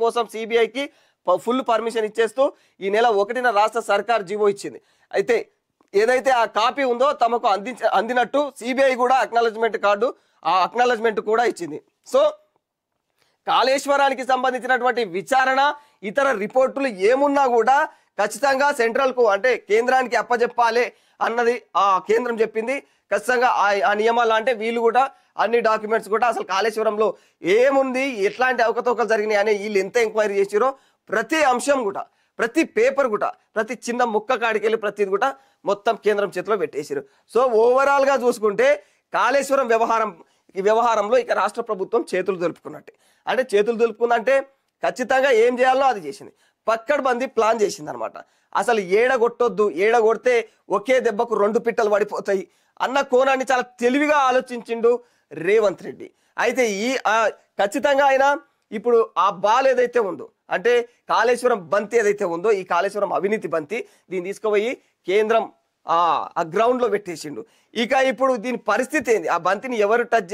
కోసం సిబిఐకి full permission ఇచ్చేస్తూ ఈ నెల 1న రాష్ట్ర సర్కార్ జీవో ఇచ్చింది. అయితే ఏదైతే ఆ కాపీ ఉందో తమకు అందినట్టు సిబిఐ కూడా అక్నాలెడ్జ్మెంట్ కూడా ఇచ్చింది. సో కాళేశ్వరానికి సంబంధించినటువంటి విచారణ ఇతర రిపోర్టులు ఏమున్నా కూడా ఖచ్చితంగా సెంట్రల్కు అంటే కేంద్రానికి అప్పచెప్పాలి అన్నది ఆ కేంద్రం చెప్పింది. ఖచ్చితంగా ఆ నియమాలు అంటే వీళ్ళు కూడా అన్ని డాక్యుమెంట్స్ కూడా అసలు కాళేశ్వరంలో ఏముంది, ఎట్లాంటి అవకతవకలు జరిగినాయి అని వీళ్ళు ఎంత ఎంక్వైరీ చేసిరో ప్రతి అంశం కూడా, ప్రతి పేపర్ కూడా, ప్రతి చిన్న ముక్క కాడికెళ్ళి ప్రతిది కూడా మొత్తం కేంద్రం చేతిలో పెట్టేసారు. సో ఓవరాల్గా చూసుకుంటే కాళేశ్వరం వ్యవహారంలో ఇక రాష్ట్ర ప్రభుత్వం చేతులు దులుపుకున్నట్టే. అంటే చేతులు దులుపుకుందంటే ఖచ్చితంగా ఏం చేయాలో అది చేసింది. పక్కడ్బందీ ప్లాన్ చేసింది అనమాట. అసలు ఏడగొట్టొద్దు, ఏడగొడితే ఒకే దెబ్బకు 2 పిట్టలు పడిపోతాయి అన్న కోణాన్ని చాలా తెలివిగా ఆలోచించిండు రేవంత్ రెడ్డి. అయితే ఖచ్చితంగా ఆయన ఇప్పుడు ఆ బాల్ ఏదైతే ఉందో అంటే కాళేశ్వరం బంతి ఏదైతే ఉందో ఈ కాళేశ్వరం అవినీతి బంతి దీన్ని తీసుకుపోయి కేంద్రం ఆ గ్రౌండ్లో పెట్టేసిండు. ఇక ఇప్పుడు దీని పరిస్థితి ఏంది, ఆ బంతిని ఎవరు టచ్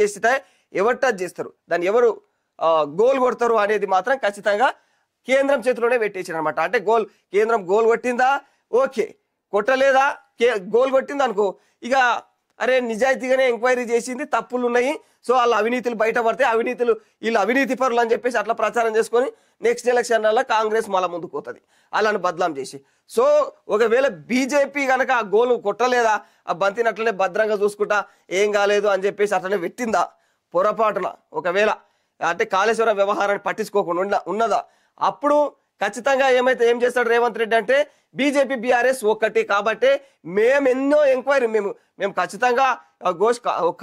చేస్తారు, దాన్ని ఎవరు గోల్ కొడతారు అనేది మాత్రం ఖచ్చితంగా కేంద్రం చేతిలోనే పెట్టేసారు అనమాట. అంటే కేంద్రం గోల్ కొట్టిందా ఓకే, కొట్టలేదా గోల్ కొట్టింది అనుకో, ఇక అరే నిజాయితీగానే ఎంక్వైరీ చేసింది, తప్పులు ఉన్నాయి, సో వాళ్ళ అవినీతులు బయటపడితే వీళ్ళు అవినీతి పరులు అని చెప్పేసి అట్లా ప్రచారం చేసుకొని నెక్స్ట్ ఎలక్షన్లలో కాంగ్రెస్ మళ్ళీ ముందుకు పోతుంది అలాని బదలాం చేసి. సో ఒకవేళ బీజేపీ కనుక ఆ గోలు కొట్టలేదా, ఆ బంతిని అట్లనే భద్రంగా చూసుకుంటా ఏం కాలేదు అని చెప్పేసి అట్లనే పెట్టిందా పొరపాటున, ఒకవేళ అంటే కాళేశ్వరం వ్యవహారాన్ని పట్టించుకోకుండా ఉన్నదా, అప్పుడు ఖచ్చితంగా ఏం చేస్తాడు రేవంత్ రెడ్డి అంటే బీజేపీ బీఆర్ఎస్ ఒక్కటి కాబట్టి మేము ఎన్నో ఎంక్వైరీ మేము ఖచ్చితంగా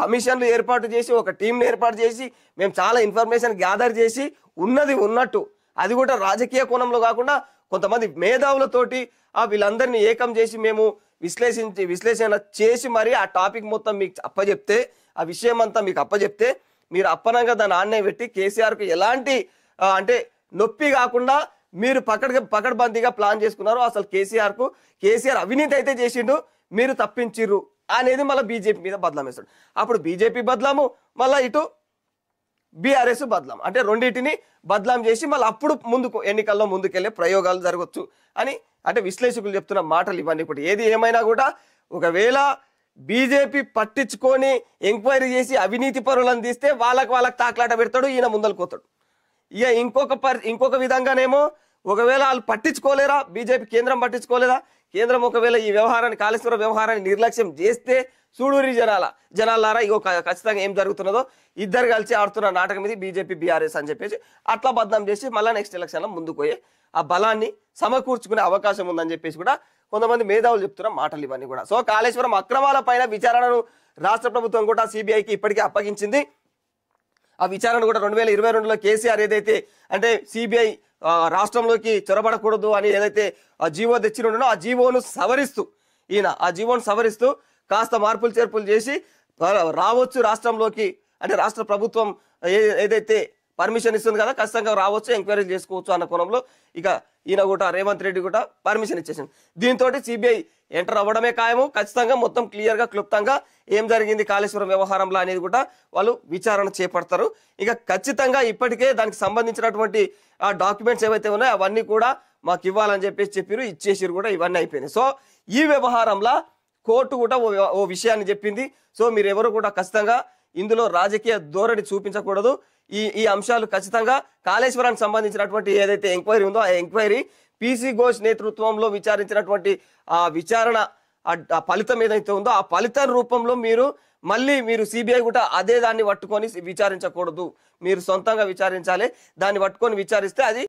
కమిషన్లు ఏర్పాటు చేసి ఒక టీంని ఏర్పాటు చేసి మేము చాలా ఇన్ఫర్మేషన్ గ్యాదర్ చేసి ఉన్నది ఉన్నట్టు, అది కూడా రాజకీయ కోణంలో కాకుండా కొంతమంది మేధావులతోటి వీళ్ళందరినీ ఏకం చేసి మేము విశ్లేషణ చేసి మరి ఆ టాపిక్ మొత్తం మీకు అప్పచెప్తే, ఆ విషయం అంతా మీకు అప్పచెప్తే మీరు అప్పనంగా దాన్ని ఆన్నే పెట్టి కేసీఆర్కు ఎలాంటి అంటే నొప్పి కాకుండా మీరు పకడ్బందీగా ప్లాన్ చేసుకున్నారు. అసలు కేసీఆర్ అవినీతి అయితే చేసిండు, మీరు తప్పించిర్రు అనేది మళ్ళీ బీజేపీ మీద బదలాం వేస్తాడు. అప్పుడు బీజేపీ బదలాము, మళ్ళీ ఇటు బీఆర్ఎస్ బదలాం, అంటే రెండింటిని బదలాం చేసి మళ్ళీ అప్పుడు ఎన్నికల్లో ముందుకెళ్ళే ప్రయోగాలు జరగవచ్చు అని అంటే విశ్లేషకులు చెప్తున్న మాటలు ఇవన్నీ కూడా. ఏది ఏమైనా కూడా ఒకవేళ బీజేపీ పట్టించుకొని ఎంక్వైరీ చేసి అవినీతి పరులను తీస్తే వాళ్ళకి తాకలాట పెడతాడు, ఈయన ముందలుకోతాడు. ఇక ఇంకొక విధంగానేమో ఒకవేళ వాళ్ళు పట్టించుకోలేరా, బీజేపీ కేంద్రం పట్టించుకోలేదా, కేంద్రం ఒకవేళ ఈ కాళేశ్వర వ్యవహారాన్ని నిర్లక్ష్యం చేస్తే చూడూరి జనాలారా ఇగో ఖచ్చితంగా ఏం జరుగుతున్నదో ఇద్దరు కలిసి ఆడుతున్న నాటకం ఇది బీజేపీ బీఆర్ఎస్ అని చెప్పేసి అట్లా బదనాం చేసి మళ్ళీ నెక్స్ట్ ఎలక్షన్లో ముందుకు పోయి ఆ బలాన్ని సమకూర్చుకునే అవకాశం ఉందని చెప్పేసి కూడా కొంతమంది మేధావులు చెప్తున్న మాటలు ఇవన్నీ కూడా. సో కాళేశ్వరం అక్రమాల పైన విచారణను రాష్ట్ర ప్రభుత్వం కూడా సిబిఐకి ఇప్పటికే అప్పగించింది. ఆ విచారణ కూడా 2022లో కేసీఆర్ ఏదైతే అంటే సిబిఐ రాష్ట్రంలోకి చొరబడకూడదు అని ఏదైతే ఆ జీవో తెచ్చినో ఆ జీవోను సవరిస్తూ కాస్త మార్పులు చేర్పులు చేసి రావచ్చు రాష్ట్రంలోకి, అంటే రాష్ట్ర ప్రభుత్వం ఏదైతే పర్మిషన్ ఇస్తుంది కదా ఖచ్చితంగా రావచ్చు, ఎంక్వైరీ చేసుకోవచ్చు అన్న కోణంలో ఇక ఈయన కూడా రేవంత్ రెడ్డి కూడా పర్మిషన్ ఇచ్చేసింది. దీంతో సిబిఐ ఎంటర్ అవ్వడమే ఖాయము. ఖచ్చితంగా మొత్తం క్లియర్గా క్లుప్తంగా ఏం జరిగింది కాళేశ్వరం వ్యవహారంలో అనేది కూడా వాళ్ళు విచారణ చేపడతారు. ఇక ఖచ్చితంగా ఇప్పటికే దానికి సంబంధించినటువంటి ఆ డాక్యుమెంట్స్ ఏవైతే ఉన్నాయో అవన్నీ కూడా మాకు ఇవ్వాలని చెప్పారు, ఇచ్చేసారు కూడా, ఇవన్నీ అయిపోయినాయి. సో ఈ వ్యవహారంలో కోర్టు కూడా ఓ విషయాన్ని చెప్పింది. సో మీరు ఎవరు కూడా ఖచ్చితంగా ఇందులో రాజకీయ ధోరణి చూపించకూడదు. ఈ అంశాలు ఖచ్చితంగా కాళేశ్వరానికి సంబంధించినటువంటి ఏదైతే ఎంక్వైరీ ఉందో ఆ ఎంక్వైరీ పీసీ ఘోష్ నేతృత్వంలో విచారించినటువంటి ఆ విచారణ ఆ ఫలితం ఏదైతే ఉందో ఆ ఫలితం రూపంలో మీరు సిబిఐ కూడా అదే దాన్ని పట్టుకొని విచారించకూడదు, మీరు సొంతంగా విచారించాలి. దాన్ని పట్టుకొని విచారిస్తే అది